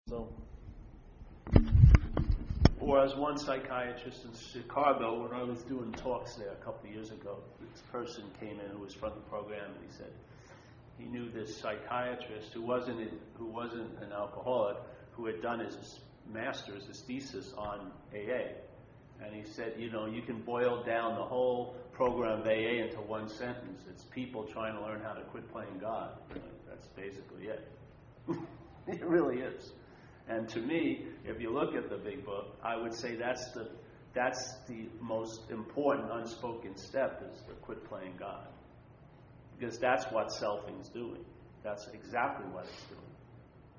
So, or as one psychiatrist in Chicago, when I was doing talks there a couple of years ago, this person came in who was from the program, and he said he knew this psychiatrist who wasn't an alcoholic, who had done his master's, his thesis on AA. And he said, you can boil down the whole program of AA into one sentence. It's people trying to learn how to quit playing God. That's basically it. It really is. And to me, if you look at the big book, I would say that's the most important unspoken step, is to quit playing God. Because that's what selfing's doing. That's exactly what it's doing.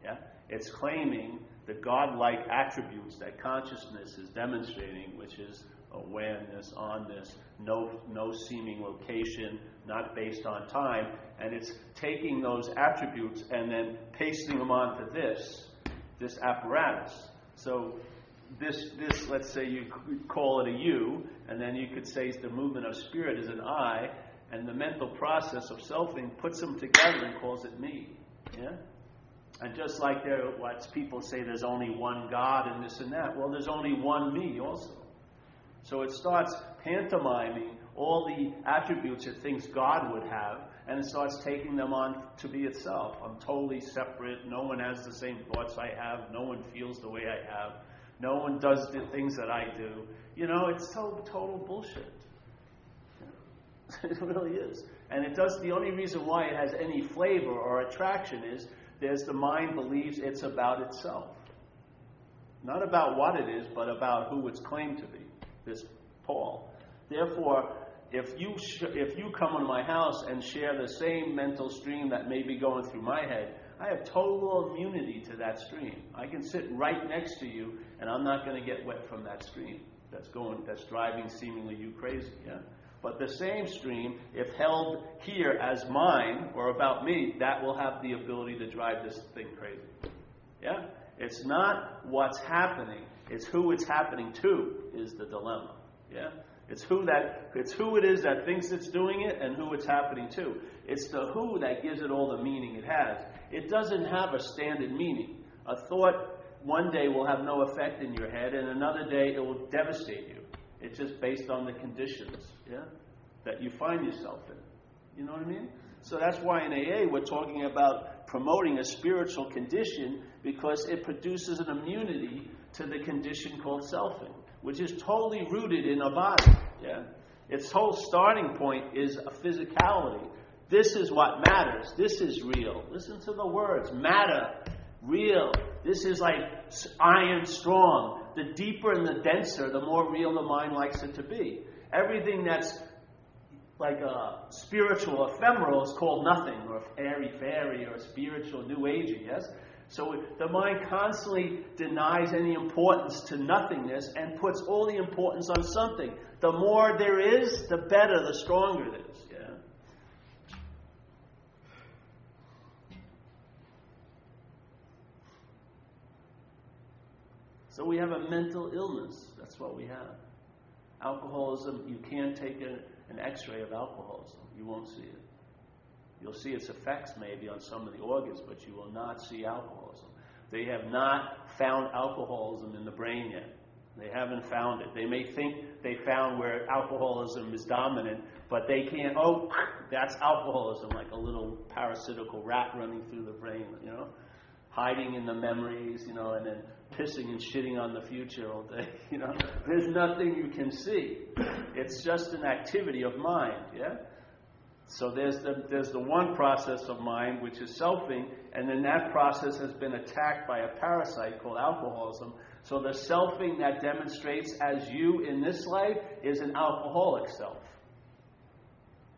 Yeah? It's claiming the godlike attributes that consciousness is demonstrating, which is awareness, onness, no seeming location, not based on time, and it's taking those attributes and then pasting them onto this apparatus. So this, let's say you call it a you, and then you could say the movement of spirit is an I, and the mental process of selfing puts them together and calls it me. Yeah? And just like what people say, there's only one God and this and that. Well, there's only one me also. So it starts pantomiming all the attributes it thinks God would have, and it starts taking them on to be itself. I'm totally separate. No one has the same thoughts I have. No one feels the way I have. No one does the things that I do. It's total bullshit. It really is. And it does. The only reason why it has any flavor or attraction is the mind believes it's about itself. Not about what it is, but about who it's claimed to be, this Paul. Therefore, if you come into my house and share the same mental stream that may be going through my head, I have total immunity to that stream. I can sit right next to you, and I'm not going to get wet from that stream that's driving seemingly you crazy. Yeah? But the same stream, if held here as mine or about me, that will have the ability to drive this thing crazy. Yeah? It's not what's happening, it's who it's happening to is the dilemma. Yeah? It's who it is that thinks it's doing it and who it's happening to. It's the who that gives it all the meaning it has. It doesn't have a standard meaning. A thought one day will have no effect in your head, and another day it will devastate you. It's just based on the conditions, that you find yourself in. You know what I mean? So that's why in AA we're talking about promoting a spiritual condition, because it produces an immunity to the condition called selfing, which is totally rooted in a body. Yeah? Its whole starting point is a physicality. This is what matters. This is real. Listen to the words. Matter. Real. This is like iron strong. The deeper and the denser, the more real the mind likes it to be. Everything that's like a spiritual ephemeral is called nothing, or airy-fairy, or spiritual new agey, yes? So the mind constantly denies any importance to nothingness and puts all the importance on something. The more there is, the better, the stronger it is. Yeah. So we have a mental illness. That's what we have. Alcoholism, you can't take an x-ray of alcoholism. You won't see it. You'll see its effects maybe on some of the organs, but you will not see alcoholism. They have not found alcoholism in the brain yet. They haven't found it. They may think they found where alcoholism is dominant, but they can't, that's alcoholism, like a little parasitical rat running through the brain, hiding in the memories, and then pissing and shitting on the future all day, There's nothing you can see. It's just an activity of mind, yeah? So there's the one process of mind, which is selfing, and then that process has been attacked by a parasite called alcoholism. So the selfing that demonstrates as you in this life is an alcoholic self.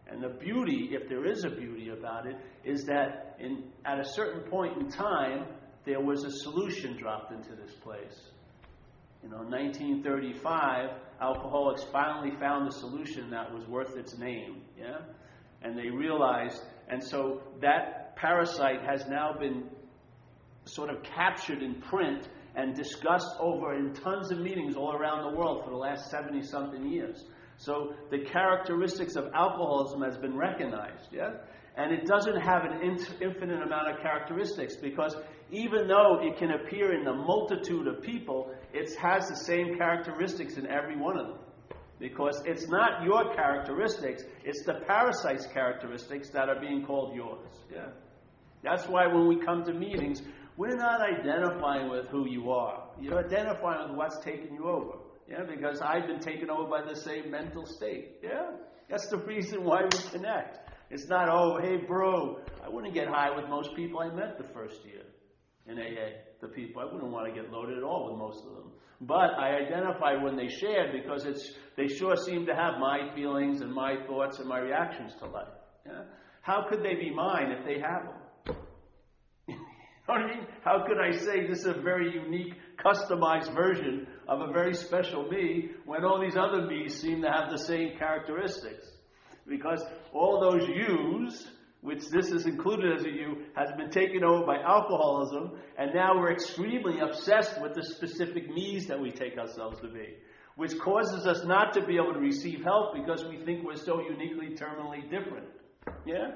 And the beauty, if there is a beauty about it, is that at a certain point in time, there was a solution dropped into this place. In 1935, alcoholics finally found a solution that was worth its name, yeah? And they realized, and so that parasite has now been sort of captured in print and discussed over in tons of meetings all around the world for the last 70-something years. So the characteristics of alcoholism has been recognized, yeah? And it doesn't have an infinite amount of characteristics, because even though it can appear in the multitude of people, it has the same characteristics in every one of them. Because it's not your characteristics, it's the parasite's characteristics that are being called yours. Yeah. That's why when we come to meetings, we're not identifying with who you are. You're identifying with what's taken you over. Yeah, because I've been taken over by the same mental state. Yeah. That's the reason why we connect. It's not, oh, hey, bro, I wouldn't get high with most people I met the first year in AA. The people, I wouldn't want to get loaded at all with most of them. But I identified when they shared, because they sure seem to have my feelings and my thoughts and my reactions to life. Yeah? How could they be mine if they have them? You know what I mean? How could I say this is a very unique, customized version of a very special me when all these other me's seem to have the same characteristics? Because all those yous, which this is included as a you, has been taken over by alcoholism, and now we're extremely obsessed with the specific me's that we take ourselves to be, which causes us not to be able to receive help because we think we're so uniquely, terminally different. Yeah?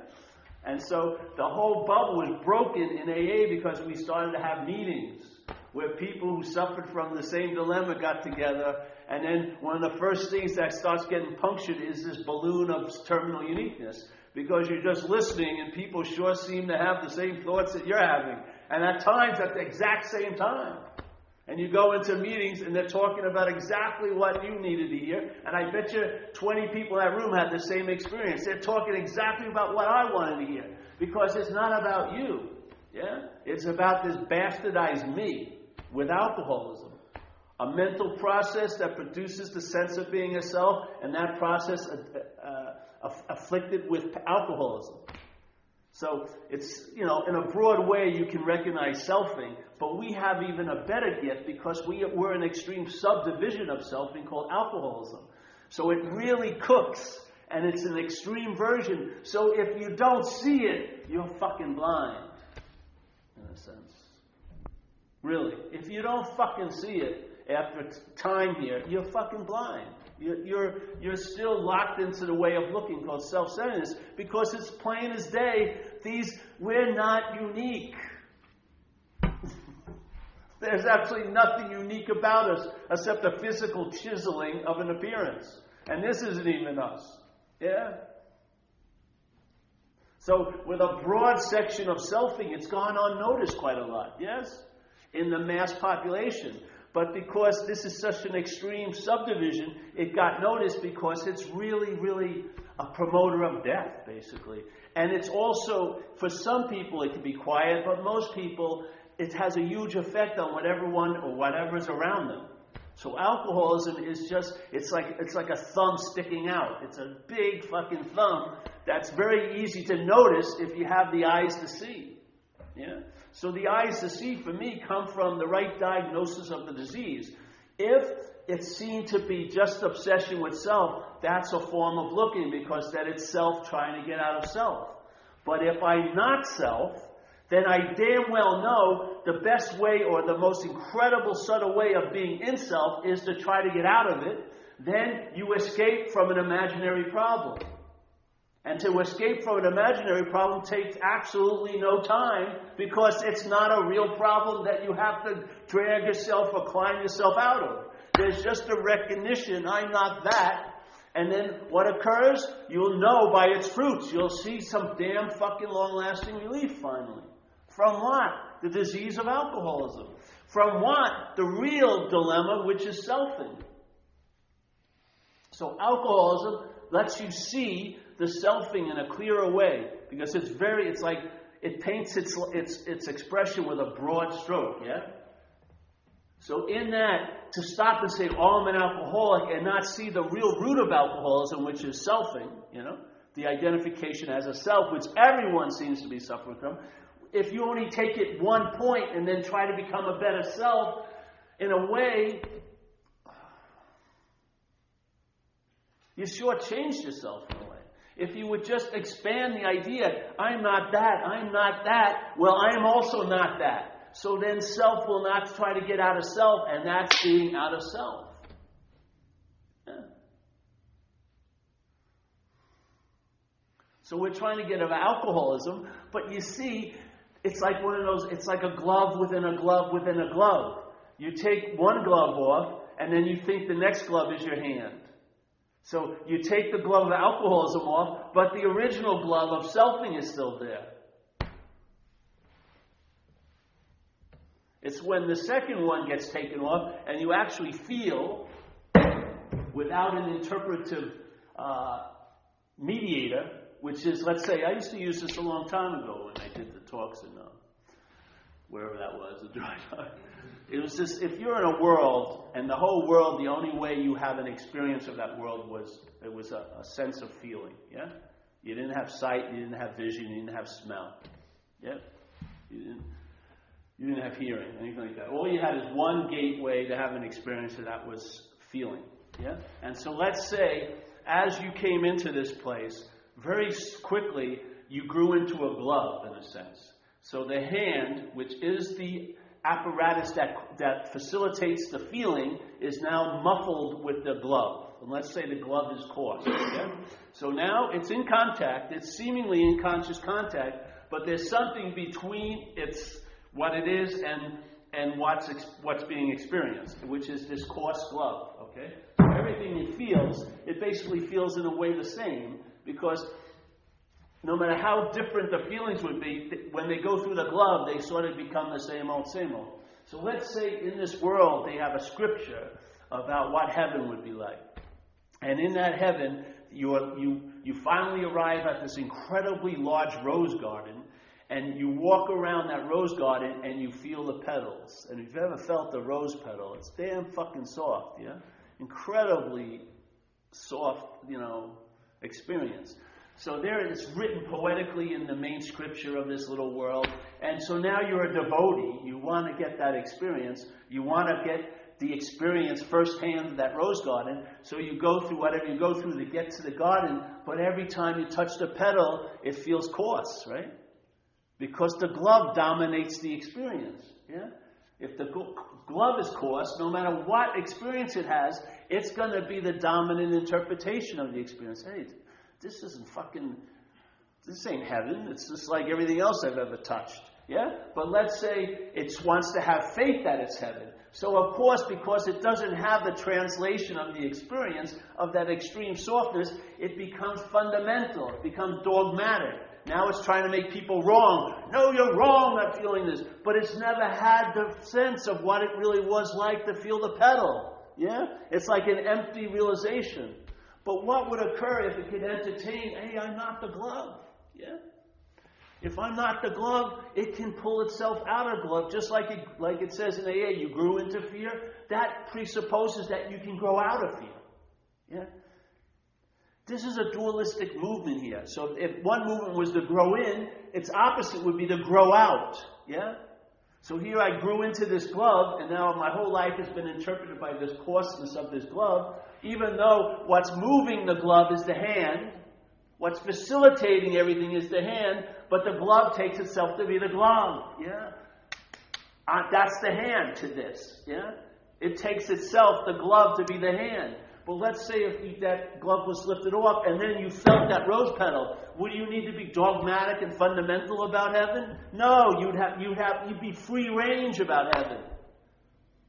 And so the whole bubble was broken in AA because we started to have meetings where people who suffered from the same dilemma got together, and then one of the first things that starts getting punctured is this balloon of terminal uniqueness, because you're just listening and people sure seem to have the same thoughts that you're having, and at times at the exact same time. And you go into meetings and they're talking about exactly what you needed to hear, and I bet you 20 people in that room had the same experience. They're talking exactly about what I wanted to hear, because it's not about you. Yeah? It's about this bastardized me with alcoholism. A mental process that produces the sense of being a self, and that process afflicted with alcoholism. So it's, in a broad way you can recognize selfing, but we have even a better gift because we're an extreme subdivision of selfing called alcoholism. So it really cooks, and it's an extreme version. So if you don't see it, you're fucking blind, in a sense. Really. If you don't fucking see it after time here, you're fucking blind. You're still locked into the way of looking called self-centeredness, because it's plain as day. We're not unique. There's absolutely nothing unique about us except a physical chiseling of an appearance. And this isn't even us. Yeah? So with a broad section of selfing, it's gone unnoticed quite a lot. Yes? In the mass population. But because this is such an extreme subdivision, it got noticed because it's really, really a promoter of death, basically. And it's also, for some people, it can be quiet, but most people, it has a huge effect on whatever's around them. So alcoholism is just, it's like a thumb sticking out. It's a big fucking thumb that's very easy to notice if you have the eyes to see. Yeah? So the eyes to see, for me, come from the right diagnosis of the disease. If it's seen to be just obsession with self, that's a form of looking, because that it's self trying to get out of self. But if I'm not self, then I damn well know the best way, or the most incredible subtle way of being in self, is to try to get out of it. Then you escape from an imaginary problem. And to escape from an imaginary problem takes absolutely no time, because it's not a real problem that you have to drag yourself or climb yourself out of. There's just a recognition, I'm not that. And then what occurs? You'll know by its fruits. You'll see some damn fucking long-lasting relief finally. From what? The disease of alcoholism. From what? The real dilemma, which is selfing. So alcoholism lets you see the selfing in a clearer way, because it's like it paints its expression with a broad stroke, yeah? So in that, to stop and say, oh, I'm an alcoholic, and not see the real root of alcoholism, which is selfing, the identification as a self, which everyone seems to be suffering from. If you only take it one point and then try to become a better self, in a way, you shortchanged yourself in a way. If you would just expand the idea, I'm not that, well, I am also not that. So then self will not try to get out of self, and that's being out of self. Yeah. So we're trying to get over alcoholism, but you see, it's like one of those, it's like a glove within a glove within a glove. You take one glove off, and then you think the next glove is your hand. So you take the glove of alcoholism off, but the original glove of selfing is still there. It's when the second one gets taken off, and you actually feel, without an interpretive mediator, which is, let's say, I used to use this a long time ago when I did the talks in wherever that was, the dry time. It was this, if you're in a world, and the whole world, the only way you have an experience of that world was, it was a sense of feeling, yeah? You didn't have sight, you didn't have vision, you didn't have smell, yeah? You didn't have hearing, anything like that. All you had is one gateway to have an experience, and that was feeling, yeah? And so let's say, as you came into this place, very quickly, you grew into a glove, in a sense. So the hand, which is the apparatus that facilitates the feeling, is now muffled with the glove. And let's say the glove is coarse. Okay? So now it's in contact. It's seemingly in conscious contact, but there's something between it's what it is and what's being experienced, which is this coarse glove. Okay? Everything it feels, it basically feels in a way the same, because no matter how different the feelings would be, when they go through the glove, they sort of become the same old, same old. So let's say in this world they have a scripture about what heaven would be like. And in that heaven, you finally arrive at this incredibly large rose garden, and you walk around that rose garden and you feel the petals. And if you've ever felt the rose petal, it's damn fucking soft, yeah? Incredibly soft, experience. So there it's written poetically in the main scripture of this little world. And so now you're a devotee. You want to get that experience. You want to get the experience firsthand of that rose garden. So you go through whatever you go through to get to the garden. But every time you touch the petal, it feels coarse, right? Because the glove dominates the experience. Yeah? If the glove is coarse, no matter what experience it has, it's going to be the dominant interpretation of the experience. Hey, this ain't heaven. It's just like everything else I've ever touched. Yeah? But let's say it wants to have faith that it's heaven. So of course, because it doesn't have the translation of the experience of that extreme softness, it becomes fundamental. It becomes dogmatic. Now it's trying to make people wrong. No, you're wrong not feeling this. But it's never had the sense of what it really was like to feel the petal. Yeah? It's like an empty realization. But what would occur if it could entertain, hey, I'm not the glove? Yeah? If I'm not the glove, it can pull itself out of glove, just like it says in AA, you grew into fear. That presupposes that you can grow out of fear. Yeah? This is a dualistic movement here. So if one movement was to grow in, its opposite would be to grow out. Yeah? So here I grew into this glove, and now my whole life has been interpreted by this coarseness of this glove, even though what's moving the glove is the hand, what's facilitating everything is the hand, but the glove takes itself to be the glove. Yeah? That's the hand to this. Yeah? It takes itself, the glove, to be the hand. But let's say if that glove was lifted off and then you felt that rose petal, would you need to be dogmatic and fundamental about heaven? No, you'd be free range about heaven.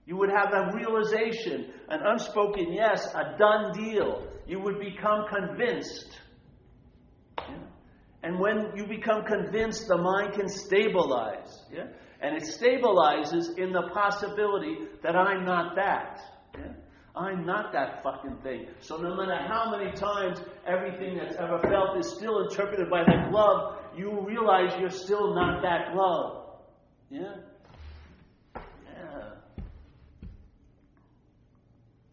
You would have a realization, an unspoken yes, a done deal. You would become convinced. Yeah? And when you become convinced, the mind can stabilize. Yeah? And it stabilizes in the possibility that I'm not that. Yeah? I'm not that fucking thing. So no matter how many times everything that's ever felt is still interpreted by that glove, you realize you're still not that glove. Yeah? Yeah.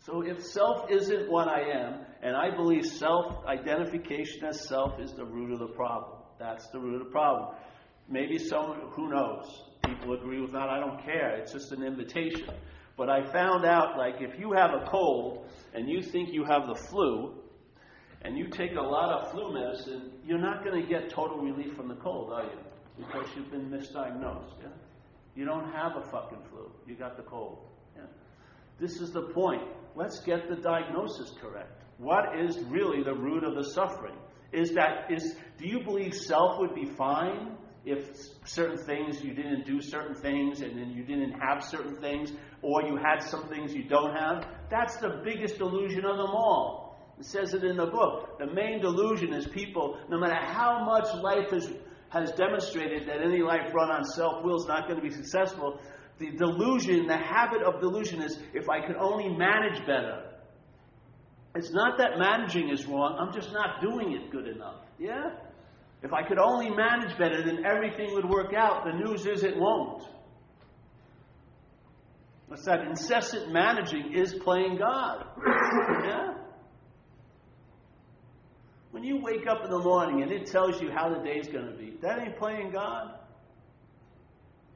So if self isn't what I am, and I believe self-identification as self is the root of the problem. That's the root of the problem. Maybe someone, who knows? People agree with that. I don't care. It's just an invitation. But I found out, like, if you have a cold and you think you have the flu, and you take a lot of flu medicine, you're not going to get total relief from the cold, are you? Because you've been misdiagnosed. Yeah? You don't have a fucking flu. You got the cold. Yeah? This is the point. Let's get the diagnosis correct. What is really the root of the suffering? Do you believe self would be fine if certain things, you didn't do certain things, and then you didn't have certain things, or you had some things you don't have? That's the biggest delusion of them all. It says it in the book. The main delusion is people, no matter how much life has demonstrated that any life run on self-will is not going to be successful, the delusion, the habit of delusion is, if I could only manage better. It's not that managing is wrong, I'm just not doing it good enough. Yeah? If I could only manage better, then everything would work out. The news is it won't. What's that? Incessant managing is playing God. Yeah? When you wake up in the morning and it tells you how the day's going to be, that ain't playing God.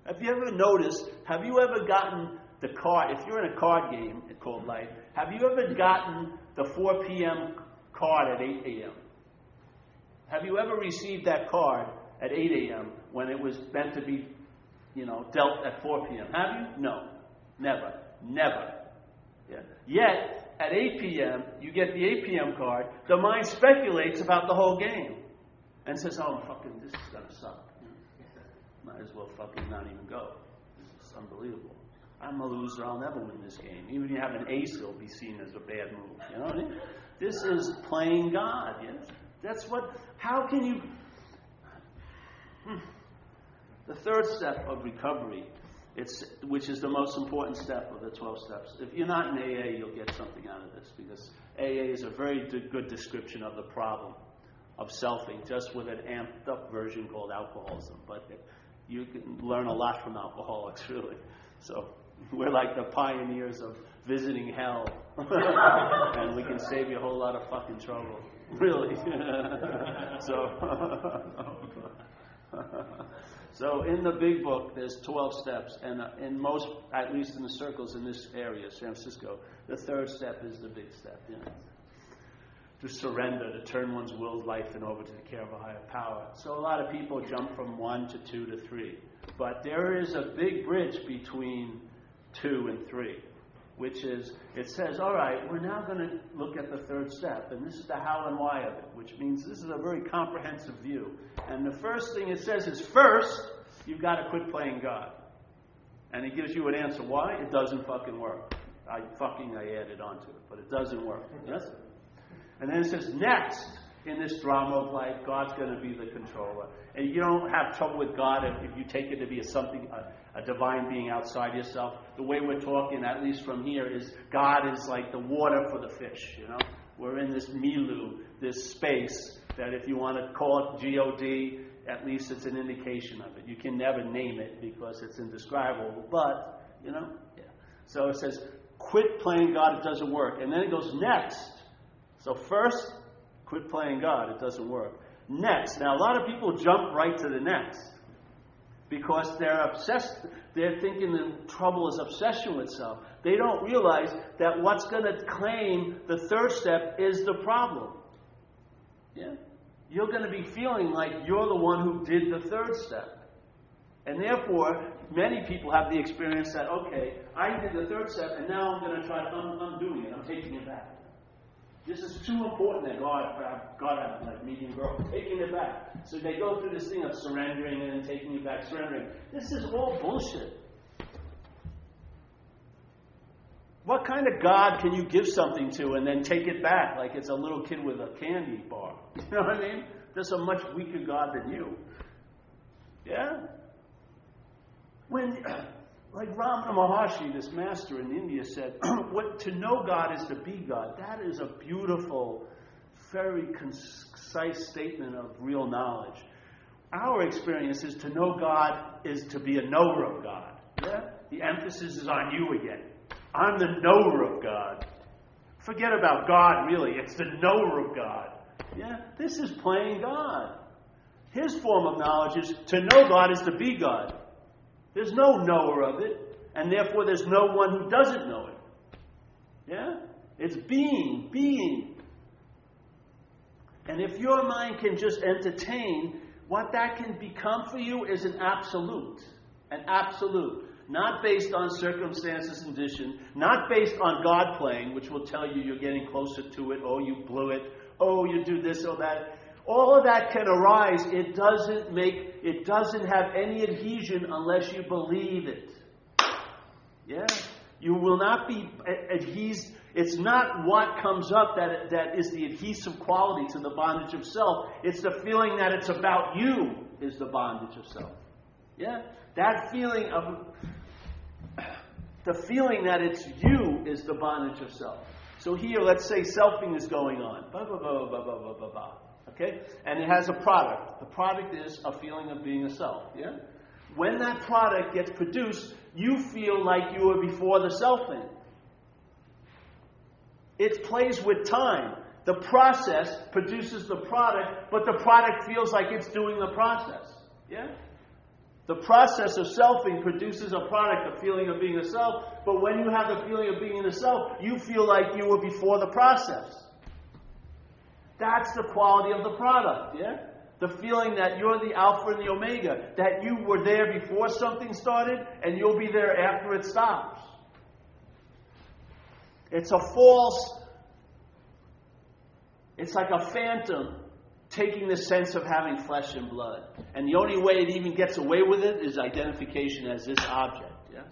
Have you ever noticed, have you ever gotten the card, if you're in a card game called life, have you ever gotten the 4 p.m. card at 8 a.m.? Have you ever received that card at 8 a.m. when it was meant to be, dealt at 4 p.m.? Have you? No. Never. Never. Yeah. Yet, at 8 p.m., you get the 8 p.m. card, the mind speculates about the whole game and says, oh, fucking, this is going to suck. Might as well fucking not even go. This is unbelievable. I'm a loser. I'll never win this game. Even if you have an ace, it'll be seen as a bad move. You know what I mean? This is playing God. Yes? That's what... How can you... The third step of recovery, which is the most important step of the 12 steps. If you're not in AA, you'll get something out of this, because AA is a very good description of the problem of selfing, just with an amped up version called alcoholism. But you can learn a lot from alcoholics, really. So we're like the pioneers of visiting hell. And we can save you a whole lot of fucking trouble. Really. So in the big book, there's 12 steps. And in most, at least in the circles in this area, San Francisco, the third step is the big step. To surrender, to turn one's will, life, and over to the care of a higher power. So a lot of people jump from 1 to 2 to 3. But there is a big bridge between 2 and 3, which is, it says, all right, we're now going to look at the third step. And this is the how and why of it, which means this is a very comprehensive view. And the first thing it says is, first, you've got to quit playing God. And it gives you an answer. Why? It doesn't fucking work. I added on to it, but it doesn't work. Yes? And then it says, next, in this drama of life, God's going to be the controller. And you don't have trouble with God if you take it to be a divine being outside yourself. The way we're talking, at least from here, is God is like the water for the fish, We're in this milieu, this space, that if you want to call it G-O-D, at least it's an indication of it. You can never name it because it's indescribable, but, Yeah. So it says, quit playing God, it doesn't work. And then it goes, next. So first, quit playing God. It doesn't work. Next. Now, a lot of people jump right to the next because they're obsessed. They're thinking the trouble is obsession with self. They don't realize that what's going to claim the third step is the problem. Yeah? You're going to be feeling like you're the one who did the third step. And therefore, many people have the experience that, okay, I did the third step, and now I'm going to try undoing it. I'm taking it back. This is too important that God had like medium growth, taking it back. So they go through this thing of surrendering and then taking it back, surrendering. This is all bullshit. What kind of God can you give something to and then take it back like it's a little kid with a candy bar? You know what I mean? There's a much weaker God than you. Yeah? Like Ramana Maharshi, this master in India, said, to know God is to be God. That is a beautiful, very concise statement of real knowledge. Our experience is to know God is to be a knower of God. Yeah? The emphasis is on you again. I'm the knower of God. Forget about God, really. It's the knower of God. Yeah? This is playing God. His form of knowledge is to know God is to be God. There's no knower of it, and therefore there's no one who doesn't know it. Yeah? It's being. And if your mind can just entertain, what that can become for you is an absolute. An absolute. Not based on circumstances and condition, not based on God playing, which will tell you you're getting closer to it, oh, you blew it, oh, you do this or that. All of that can arise. It doesn't have any adhesion unless you believe it. Yeah? You will not be adhesed. It's not what comes up that is the adhesive quality to the bondage of self. It's the feeling that it's about you is the bondage of self. Yeah? That feeling that it's you is the bondage of self. So here, let's say selfing is going on. Okay? And it has a product. The product is a feeling of being a self. Yeah? When that product gets produced, you feel like you were before the selfing. It plays with time. The process produces the product, but the product feels like it's doing the process. Yeah? The process of selfing produces a product, a feeling of being a self, but when you have the feeling of being a self, you feel like you were before the process. That's the quality of the product, yeah? The feeling that you're the Alpha and the Omega, that you were there before something started, and you'll be there after it stops. It's a false, it's like a phantom taking the sense of having flesh and blood. And the only way it even gets away with it is identification as this object, yes?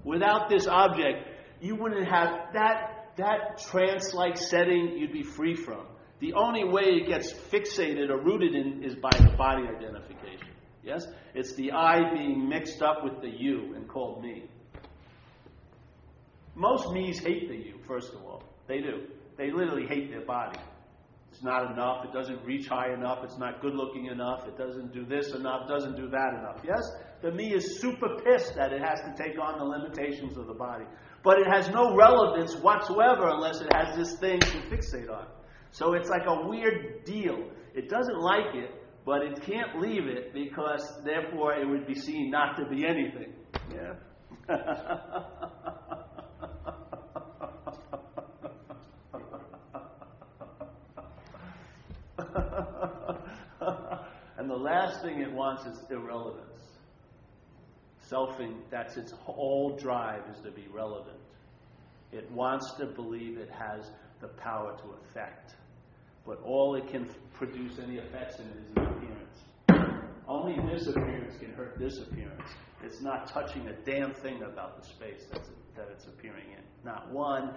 Without this object, you wouldn't have that trance-like setting you'd be free from. The only way it gets fixated or rooted in is by the body identification. Yes? It's the I being mixed up with the you and called me. Most me's hate the you, first of all. They do. They literally hate their body. It's not enough. It doesn't reach high enough. It's not good looking enough. It doesn't do this enough. Doesn't do that enough. Yes? The me is super pissed that it has to take on the limitations of the body. But it has no relevance whatsoever unless it has this thing to fixate on. So it's like a weird deal. It doesn't like it, but it can't leave it because therefore it would be seen not to be anything. Yeah? And the last thing it wants is irrelevance. Selfing, that's its whole drive, is to be relevant. It wants to believe it has the power to affect. But all it can produce any effects in it is an appearance. Only this appearance can hurt this appearance. It's not touching a damn thing about the space that it's appearing in. Not one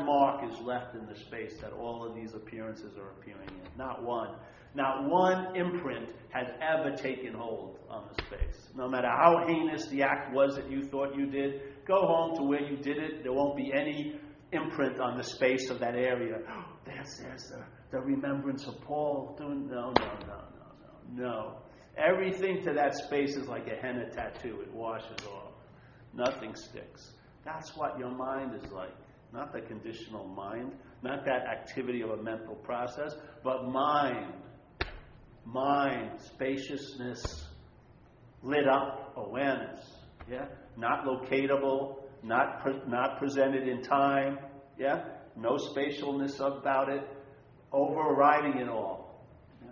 mark is left in the space that all of these appearances are appearing in. Not one. Not one imprint has ever taken hold on the space. No matter how heinous the act was that you thought you did, go home to where you did it. There won't be any imprint on the space of that area. There's the remembrance of Paul doing... No. Everything to that space is like a henna tattoo. It washes off. Nothing sticks. That's what your mind is like. Not the conditional mind, not that activity of a mental process, but mind, spaciousness, lit up awareness. Yeah, not locatable, not presented in time. Yeah, no spatialness about it, overriding it all. Yeah.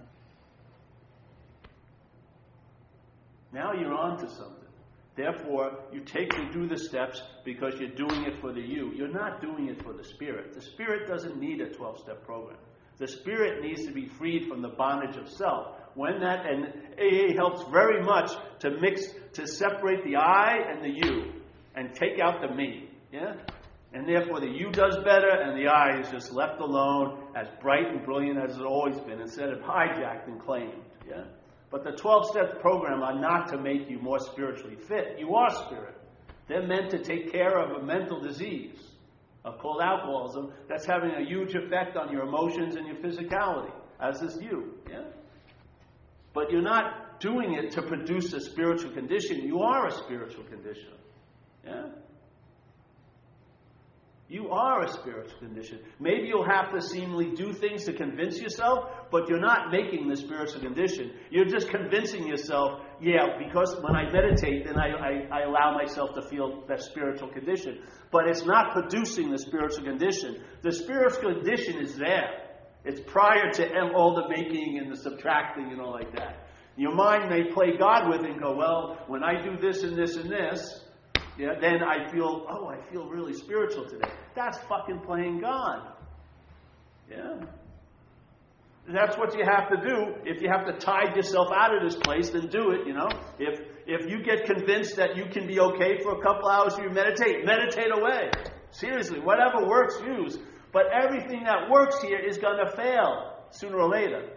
Now you're on to something. Therefore, you do the steps because you're doing it for the you. You're not doing it for the spirit. The spirit doesn't need a 12-step program. The spirit needs to be freed from the bondage of self. And AA helps very much to separate the I and the you and take out the me. Yeah? And therefore the you does better and the I is just left alone, as bright and brilliant as it's always been, instead of hijacked and claimed. Yeah? But the 12-step program are not to make you more spiritually fit. You are spirit. They're meant to take care of a mental disease called alcoholism that's having a huge effect on your emotions and your physicality, as is you. Yeah? But you're not doing it to produce a spiritual condition. You are a spiritual condition. Yeah? You are a spiritual condition. Maybe you'll have to seemingly do things to convince yourself, but you're not making the spiritual condition. You're just convincing yourself, because when I meditate, then I allow myself to feel that spiritual condition. But it's not producing the spiritual condition. The spiritual condition is there. It's prior to all the making and the subtracting and all like that. Your mind may play God with it and go, well, when I do this and this and this, then I feel really spiritual today. That's fucking playing God. Yeah? That's what you have to do. If you have to tide yourself out of this place, then do it, If you get convinced that you can be okay for a couple hours, you meditate away. Seriously, whatever works, use. But everything that works here is going to fail sooner or later.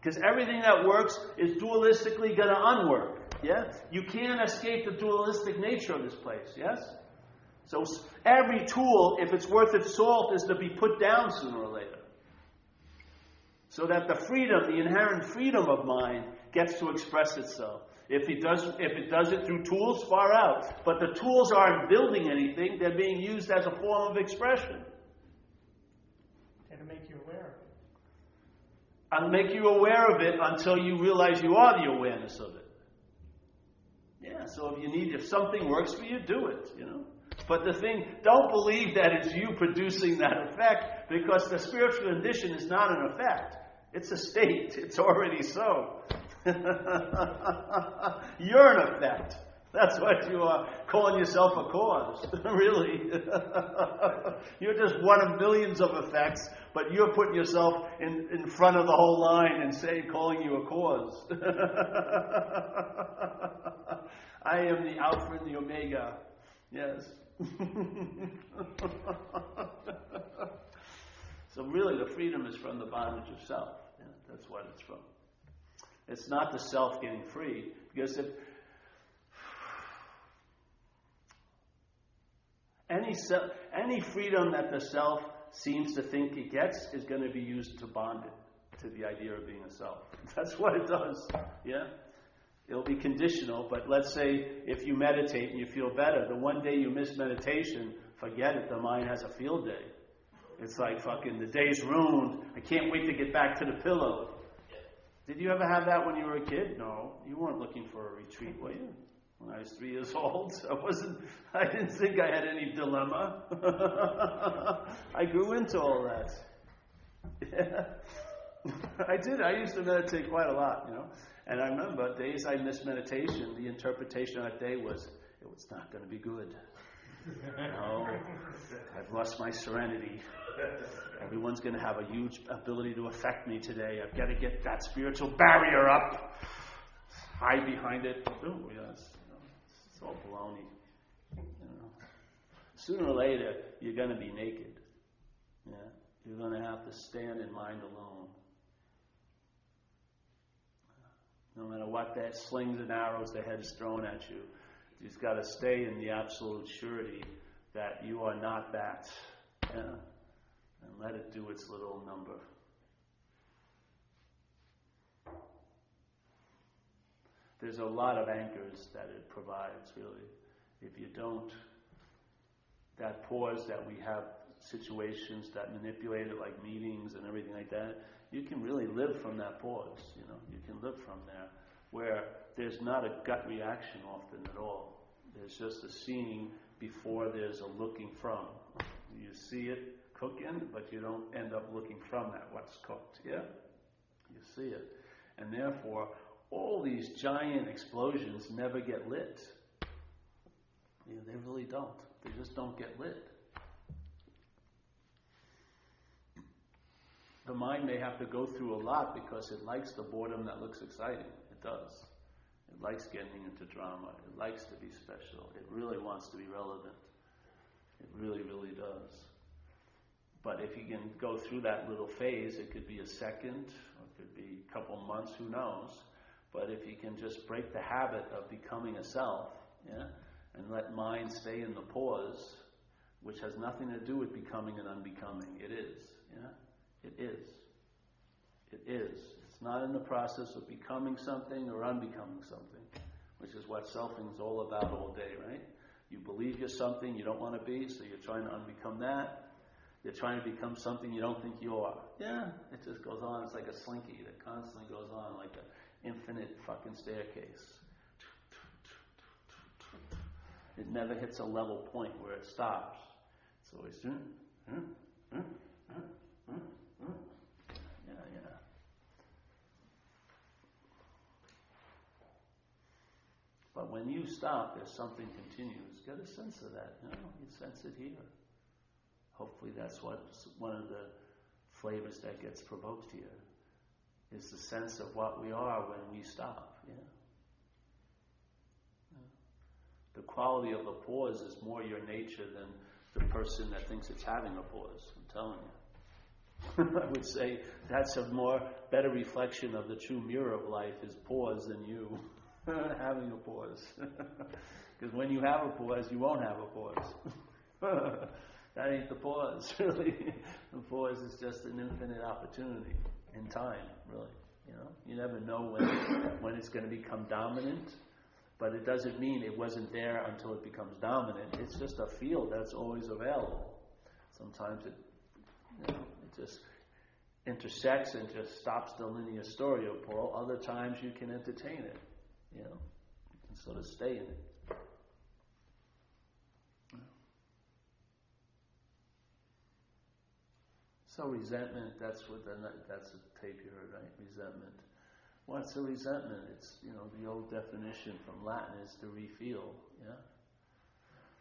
Because everything that works is dualistically going to unwork. Yeah? You can't escape the dualistic nature of this place. Yes? So every tool, if it's worth its salt, is to be put down sooner or later. So that the freedom, the inherent freedom of mind, gets to express itself. If it does it through tools, far out. But the tools aren't building anything, they're being used as a form of expression. And to make you aware of it. And make you aware of it until you realize you are the awareness of it. Yeah, so if something works for you, do it, But don't believe that it's you producing that effect, because the spiritual condition is not an effect. It's a state. It's already so. You're an effect. That's what you are, calling yourself a cause. Really. You're just one of millions of effects, but you're putting yourself in front of the whole line and calling you a cause. I am the Alpha and the Omega. Yes. So really the freedom is from the bondage of self. Yeah, that's what it's from. It's not the self getting free, because if any freedom that the self seems to think it gets is going to be used to bond it to the idea of being a self. That's what it does. Yeah? It'll be conditional, but let's say if you meditate and you feel better, the one day you miss meditation, forget it, the mind has a field day. It's like fucking the day's ruined, I can't wait to get back to the pillow. Did you ever have that when you were a kid? No, you weren't looking for a retreat, were you? When I was 3 years old, I didn't think I had any dilemma. I grew into all that. Yeah. I did. I used to meditate quite a lot, And I remember days I missed meditation, the interpretation of that day was, it was not going to be good. No, I've lost my serenity. Everyone's going to have a huge ability to affect me today. I've got to get that spiritual barrier up. Hide behind it. Oh, yes. It's all baloney. Sooner or later, you're going to be naked. Yeah? You're going to have to stand in mind alone. No matter what that slings and arrows the head's thrown at you, you've got to stay in the absolute surety that you are not that. Yeah? And let it do its little number. There's a lot of anchors that it provides, really. If you don't, that pause that we have situations that manipulate it, like meetings and everything like that, you can really live from that pause, You can live from there, where there's not a gut reaction often at all. There's just a seeing before there's a looking from. You see it cooking, but you don't end up looking from that, what's cooked, yeah? You see it. And therefore, all these giant explosions never get lit. They really don't. They just don't get lit. The mind may have to go through a lot because it likes the boredom that looks exciting. It does. It likes getting into drama. It likes to be special. It really wants to be relevant. It really, really does. But if you can go through that little phase, it could be a second, or it could be a couple months, who knows. But if you can just break the habit of becoming a self, yeah, and let mind stay in the pause, which has nothing to do with becoming and unbecoming. It is, yeah? It is. It is. It's not in the process of becoming something or unbecoming something, which is what selfing is all about all day, right? You believe you're something you don't want to be, so you're trying to unbecome that. You're trying to become something you don't think you are. Yeah, it just goes on. It's like a slinky that constantly goes on, like an infinite fucking staircase. It never hits a level point where it stops. It's always yeah. But when you stop, there's something continues. Get a sense of that. You sense it here. Hopefully that's one of the flavors that gets provoked here. is the sense of what we are when we stop. Yeah. The quality of a pause is more your nature than the person that thinks it's having a pause. I'm telling you. I would say that's a better reflection of the true mirror of life is pause than you having a pause. Because when you have a pause, you won't have a pause. That ain't the pause, really. The pause is just an infinite opportunity in time, really. You never know when it's going to become dominant, but it doesn't mean it wasn't there until it becomes dominant. It's just a field that's always available. Sometimes it just intersects and just stops the linear story of Paul. Other times you can entertain it, and sort of stay in it. So resentment, that's a tape you heard, right? Resentment. What's a resentment? It's, the old definition from Latin is to refeel, yeah?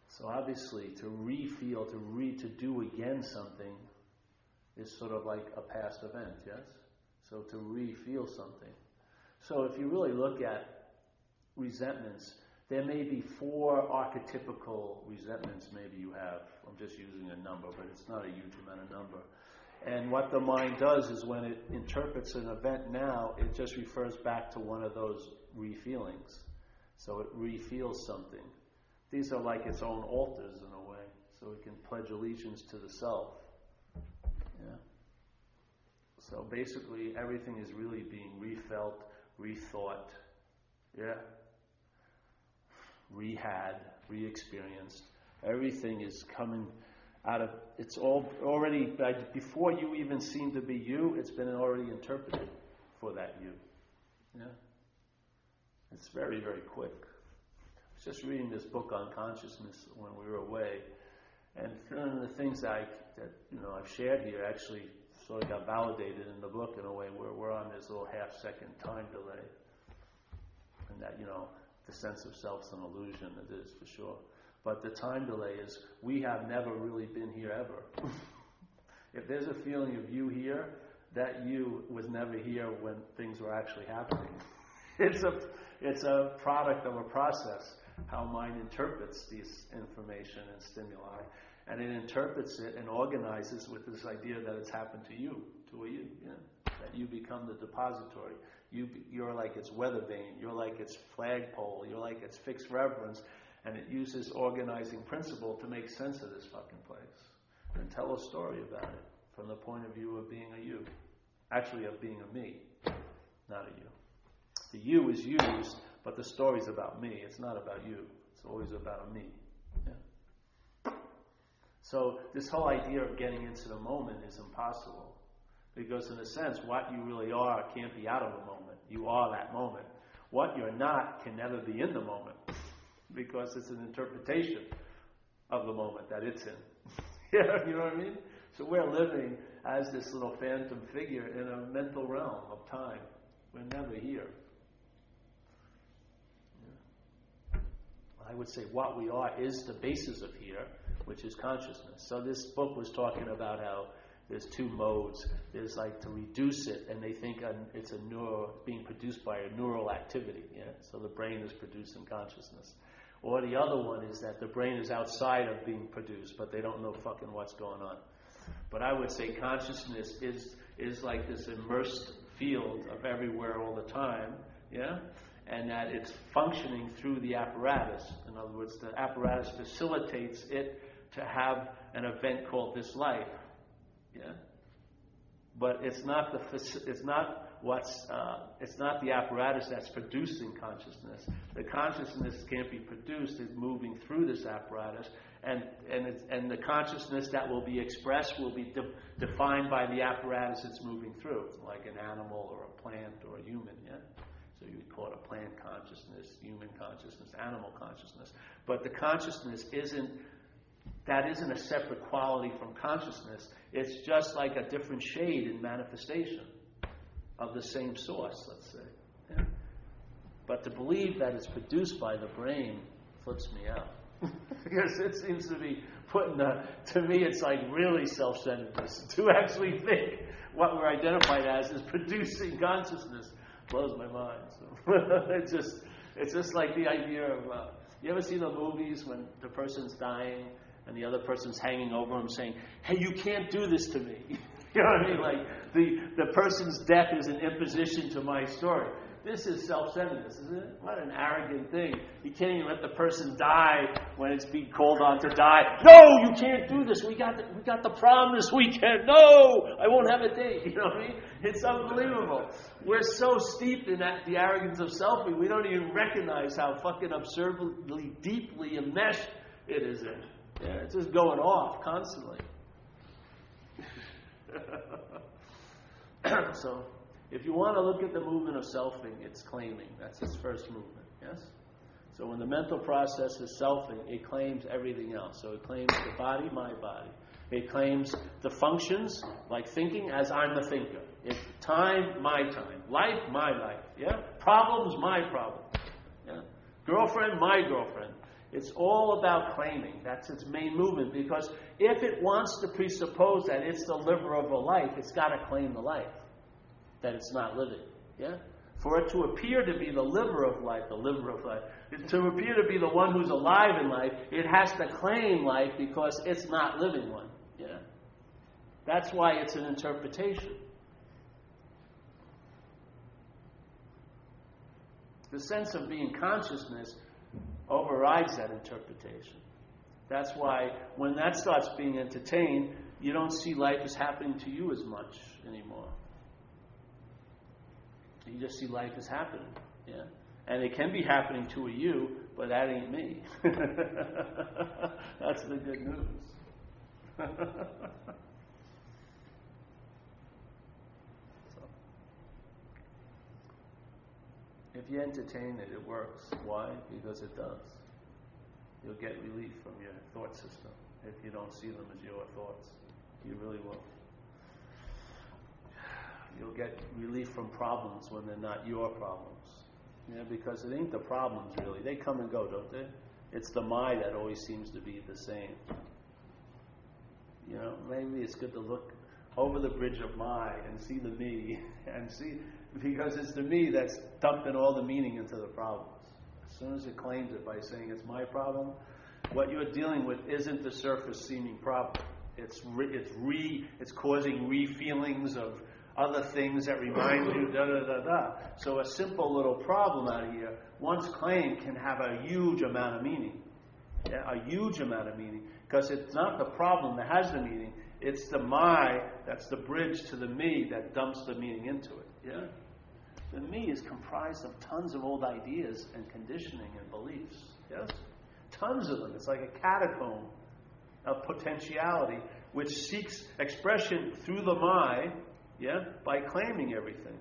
So obviously to refeel, to do again something is sort of like a past event, yes? So to refeel something. So if you really look at resentments, there may be 4 archetypical resentments maybe you have. I'm just using a number, but it's not a huge amount of number. And what the mind does is when it interprets an event now, it just refers back to one of those refeelings. So it refeels something. These are like its own altars in a way. So it can pledge allegiance to the self. Yeah. So basically everything is really being refelt, rethought, rehad, re-experienced. Everything is coming out of, it's all already, before you even seem to be you, it's been already interpreted for that you. Yeah. It's very, very quick. I was just reading this book on consciousness when we were away, and one of the things that I've shared here actually sort of got validated in the book in a way where we're on this little half-second time delay. And that, the sense of self's an illusion, it is for sure. But the time delay is, we have never really been here ever. If there's a feeling of you here, that you was never here when things were actually happening. It's a product of a process, how mind interprets these information and stimuli. And it interprets it and organizes with this idea that it's happened to you, that you become the depository. You're like its weather vane, you're like its flagpole, you're like its fixed reference. And it uses organizing principle to make sense of this fucking place and tell a story about it from the point of view of being a you. Actually, of being a me, not a you. The you is used, but the story's about me. It's not about you. It's always about a me. Yeah? So this whole idea of getting into the moment is impossible. Because in a sense, what you really are can't be out of the moment. You are that moment. What you're not can never be in the moment. Because it's an interpretation of the moment that it's in. You know what I mean? So we're living as this little phantom figure in a mental realm of time. We're never here. Yeah. I would say what we are is the basis of here, which is consciousness. So this book was talking about how there's 2 modes. There's like to reduce it, and they think it's being produced by a neural activity. Yeah? So the brain is producing consciousness. Or the other one is that the brain is outside of being produced, but they don't know fucking what's going on. But I would say consciousness is like this immersed field of everywhere all the time, yeah? And that it's functioning through the apparatus. In other words, the apparatus facilitates it to have an event called this life, yeah? But it's not the apparatus that's producing consciousness. The consciousness can't be produced; it's moving through this apparatus, and the consciousness that will be expressed will be defined by the apparatus it's moving through, like an animal or a plant or a human. Yeah, so you would call it a plant consciousness, human consciousness, animal consciousness. But the consciousness isn't a separate quality from consciousness. It's just like a different shade in manifestation of the same source, let's say. Yeah? But to believe that it's produced by the brain flips me out. Because it seems to be putting to me it's like really self-centeredness. To actually think what we're identified as is producing consciousness blows my mind. So it's just like the idea of, you ever see the movies when the person's dying and the other person's hanging over him saying, hey, you can't do this to me. You know what I mean? Like the person's death is an imposition to my story. This is self-centeredness, isn't it? What an arrogant thing. You can't even let the person die when it's being called on to die. No, you can't do this. We got the prom this weekend. No, I won't have a date. You know what I mean? It's unbelievable. We're so steeped in the arrogance of selfie, we don't even recognize how fucking absurdly deeply enmeshed it is in. Yeah, it's just going off constantly. So, if you want to look at the movement of selfing, it's claiming. That's its first movement, yes? So when the mental process is selfing, it claims everything else. So it claims the body, my body. It claims the functions, like thinking, as I'm the thinker. It's time, my time. Life, my life. Yeah? Problems, my problem. Yeah? Girlfriend, my girlfriend. It's all about claiming. That's its main movement. Because if it wants to presuppose that it's the liver of a life, it's got to claim the life that it's not living. Yeah? For it to appear to be the liver of life, to appear to be the one who's alive in life, it has to claim life because it's not living one. Yeah? That's why it's an interpretation. The sense of being consciousness overrides that interpretation. That's why when that starts being entertained, you don't see life as happening to you as much anymore. You just see life as happening. Yeah? And it can be happening to a you, but that ain't me. That's the good news. So, if you entertain it, it works. Why? Because it does. You'll get relief from your thought system if you don't see them as your thoughts. You really will. You'll get relief from problems when they're not your problems. Yeah, because it ain't the problems really. They come and go, don't they? It's the my that always seems to be the same. You know, maybe it's good to look over the bridge of my and see the me and see, because it's the me that's dumping all the meaning into the problems. As soon as it claims it by saying it's my problem, what you're dealing with isn't the surface seeming problem. It's causing re-feelings of other things that remind you, da-da-da-da. So a simple little problem out of here, once claimed, can have a huge amount of meaning. Yeah, a huge amount of meaning. Because it's not the problem that has the meaning, it's the my that's the bridge to the me that dumps the meaning into it. Yeah? The me is comprised of tons of old ideas and conditioning and beliefs. Yes? Tons of them. It's like a catacomb of potentiality which seeks expression through the my, yeah, by claiming everything.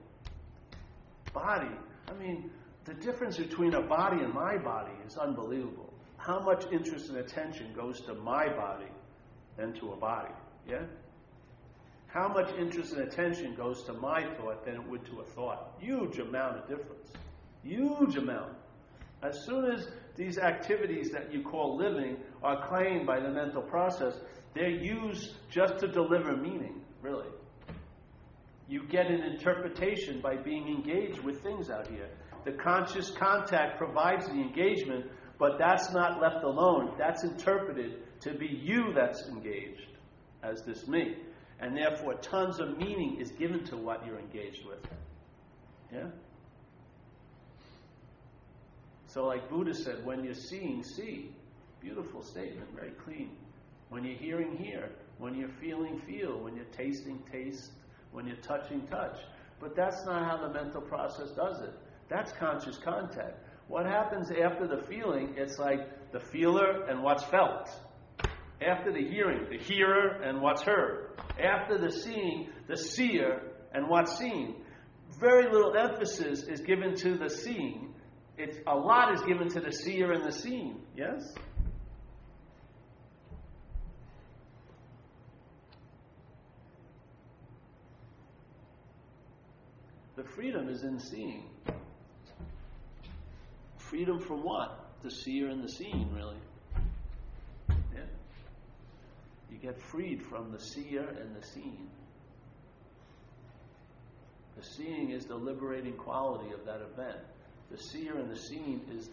Body. I mean, the difference between a body and my body is unbelievable. How much interest and attention goes to my body than to a body? Yeah? How much interest and attention goes to my thought than it would to a thought? Huge amount of difference. Huge amount. As soon as these activities that you call living are claimed by the mental process, they're used just to deliver meaning, really. You get an interpretation by being engaged with things out here. The conscious contact provides the engagement, but that's not left alone. That's interpreted to be you that's engaged as this me. And therefore, tons of meaning is given to what you're engaged with. Yeah? So like Buddha said, when you're seeing, see. Beautiful statement, very clean. When you're hearing, hear. When you're feeling, feel. When you're tasting, taste. When you're touching, touch. But that's not how the mental process does it. That's conscious contact. What happens after the feeling, it's like the feeler and what's felt. After the hearing, the hearer and what's heard. After the seeing, the seer and what's seen. Very little emphasis is given to the seeing. A lot is given to the seer and the seen. Yes? The freedom is in seeing. Freedom from what? The seer and the seen, really. get freed from the seer and the seen. The seeing is the liberating quality of that event. The seer and the seen is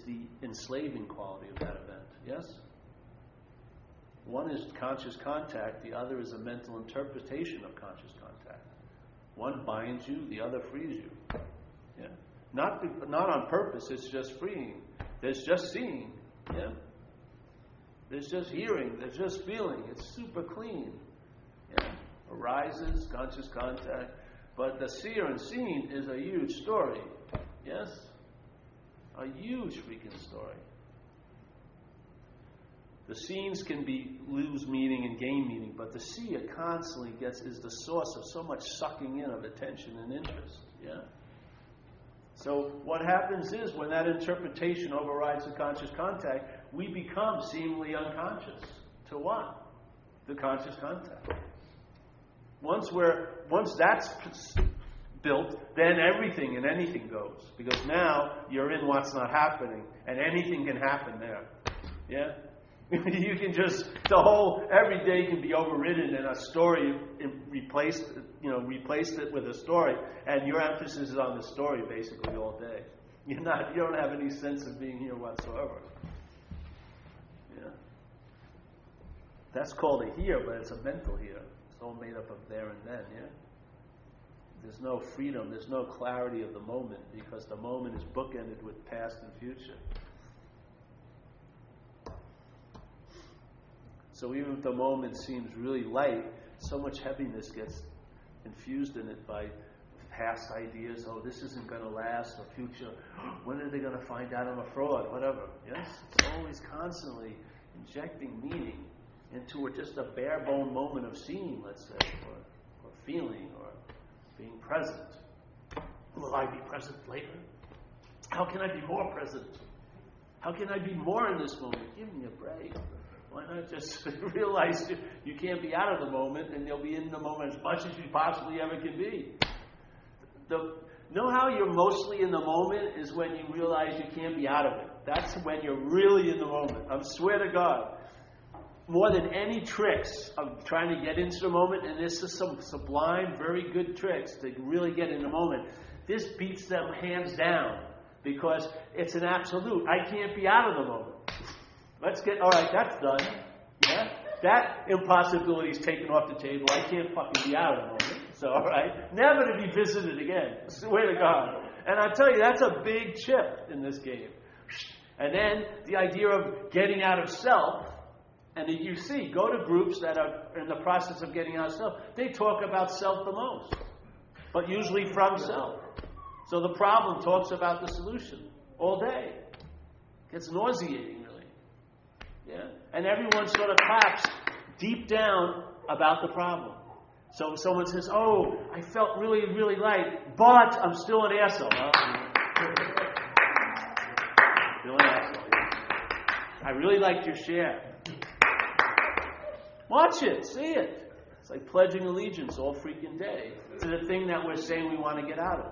the enslaving quality of that event. Yes? One is conscious contact, the other is a mental interpretation of conscious contact. One binds you, the other frees you. Yeah? Not on purpose, it's just freeing. There's just seeing. Yeah? There's just hearing, there's just feeling. It's super clean. Yeah? Arises, conscious contact. But the seer and seen is a huge story. Yes? A huge freaking story. The scenes can lose meaning and gain meaning, but the seer constantly is the source of so much sucking in of attention and interest. Yeah? So what happens is when that interpretation overrides the conscious contact, we become seemingly unconscious. To what? The conscious contact. Once that's built, then everything and anything goes. Because now you're in what's not happening, and anything can happen there. Yeah? You can just, every day can be overridden and a story replaced it with a story, and your emphasis is on the story basically all day. You don't have any sense of being here whatsoever. Yeah. That's called a here, but it's a mental here. It's all made up of there and then, yeah? There's no freedom, there's no clarity of the moment, because the moment is bookended with past and future. So even if the moment seems really light, so much heaviness gets infused in it by past ideas. Oh, this isn't going to last. The future. When are they going to find out I'm a fraud? Whatever. Yes? It's always constantly injecting meaning into just a bare bone moment of seeing, let's say, or feeling, or being present. Will I be present later? How can I be more present? How can I be more in this moment? Give me a break. Why not just realize you can't be out of the moment, and you'll be in the moment as much as you possibly ever can be. Know how you're mostly in the moment is when you realize you can't be out of it. That's when you're really in the moment. I swear to God. More than any tricks of trying to get into the moment, and this is some sublime, very good tricks to really get in the moment. This beats them hands down, because it's an absolute. I can't be out of the moment. All right, that's done. Yeah? That impossibility is taken off the table. I can't fucking be out of the moment. So, all right, never to be visited again. I swear to God. And I tell you, that's a big chip in this game. And then the idea of getting out of self, and you see, go to groups that are in the process of getting out of self. They talk about self the most, but usually from self. So the problem talks about the solution all day. It gets nauseating. Yeah? And everyone sort of claps deep down about the problem. So if someone says, oh, I felt really, really light, but I'm still an asshole. Still an asshole. I really liked your share. Watch it. See it. It's like pledging allegiance all freaking day to the thing that we're saying we want to get out of.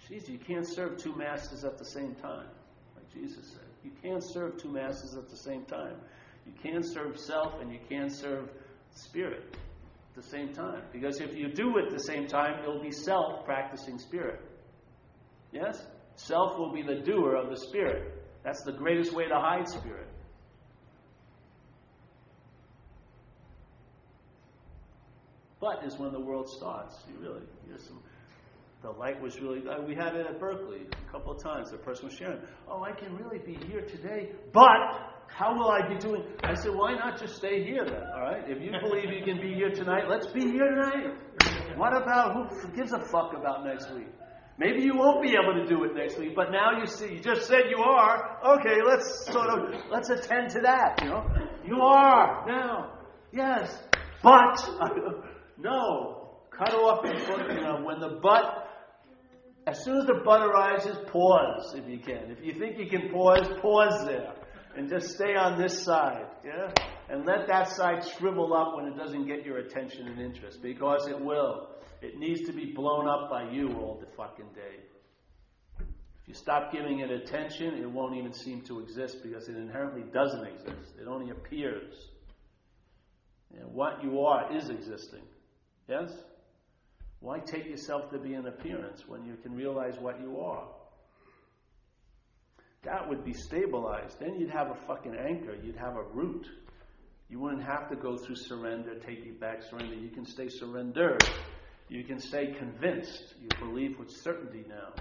Jeez, you can't serve two masters at the same time, like Jesus said. You can't serve two masters at the same time. You can't serve self and you can't serve spirit at the same time. Because if you do it at the same time, it'll be self practicing spirit. Yes? Self will be the doer of the spirit. That's the greatest way to hide spirit. But is when the world starts. The light was really, we had it at Berkeley a couple of times. The person was sharing, oh, I can really be here today, but how will I be doing? I said, why not just stay here then, all right? If you believe you can be here tonight, let's be here tonight. What about, who gives a fuck about next week? Maybe you won't be able to do it next week, but now you see, you just said you are. Okay, let's attend to that, You are now. Yes. But, no. Cut off, when the butt, as soon as the butt arises, pause if you can. If you think you can pause there. And just stay on this side, yeah? And let that side shrivel up when it doesn't get your attention and interest. Because it will. It needs to be blown up by you all the fucking day. If you stop giving it attention, it won't even seem to exist because it inherently doesn't exist. It only appears. And what you are is existing. Yes? Why take yourself to be an appearance when you can realize what you are? That would be stabilized. Then you'd have a fucking anchor. You'd have a root. You wouldn't have to go through surrender, take it back, surrender. You can stay surrendered. You can stay convinced. You believe with certainty now.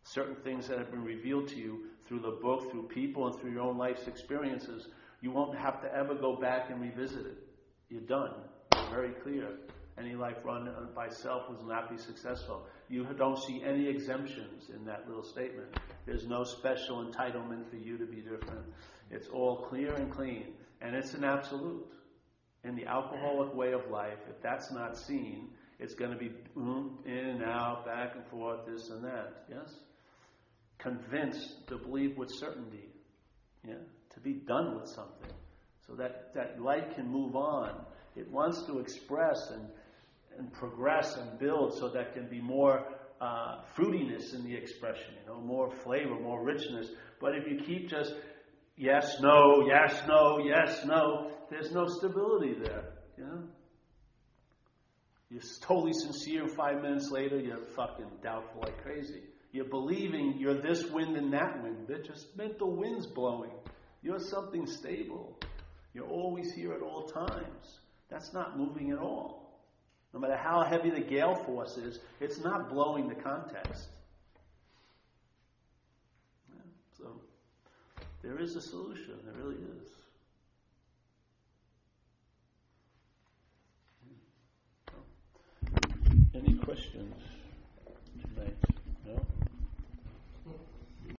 Certain things that have been revealed to you through the book, through people, and through your own life's experiences, you won't have to ever go back and revisit it. You're done. You're very clear. Any life run by self will not be successful. You don't see any exemptions in that little statement. There's no special entitlement for you to be different. It's all clear and clean. And it's an absolute. In the alcoholic way of life, if that's not seen, it's going to be in and out, back and forth, this and that. Yes? Convinced to believe with certainty. Yeah? To be done with something. So that life can move on. It wants to express and progress and build so that can be more fruitiness in the expression, more flavor, more richness. But if you keep just yes, no, yes, no, yes, no, there's no stability there. You're totally sincere, 5 minutes later, you're fucking doubtful like crazy. You're believing you're this wind and that wind. They're just mental winds blowing. You're something stable. You're always here at all times. That's not moving at all. No matter how heavy the gale force is, it's not blowing the context. So, there is a solution. There really is. Any questions tonight?